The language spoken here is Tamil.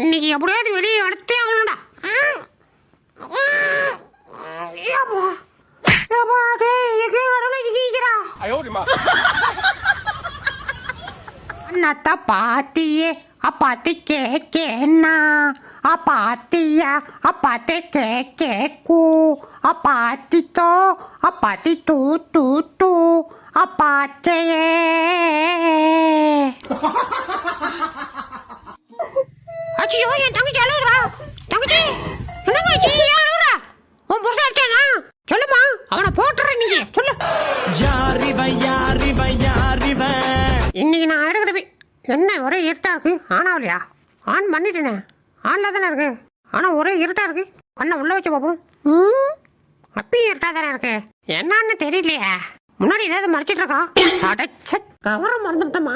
இன்னைக்கு எப்படியாவது வெளியே எடுத்தே ஆகணும்டா. அண்ணாத்த பாத்தியே அப்பாத்தி கேக்கேன்னா அப்பாத்தியா அப்பாத்தே கேக்கு அப்பாத்தித்தோ அப்பாத்தி தூ தூ தூ அப்பாத்தையே. அச்சோ என் தங்கச்சி அழுகுறா. தங்கச்சி என்னங்க ஏன் அழுகுறா? உன் புருஷன் அடிச்சானா? சொல்லுமா, அவனை போட்டுறேன். நீங்க சொல்லு. இன்னைக்கு நான் எடுக்கிறேன். என்ன ஒரே இருட்டா இருக்கு? ஆனாவலையா? ஆன் பண்ணிட்டேனே. ஆன்ல தானே இருக்கு. ஆனா ஒரே இருட்டா இருக்கு. கண்ணை உள்ள வச்சு பார்ப்போம். அப்பயும் இருட்டா தானே இருக்கு. என்னன்னு தெரியலையே. முன்னாடி ஏதாவது மறைச்சிட்டு இருக்கா? அடைச்ச கவரம் மறந்துட்டோமா?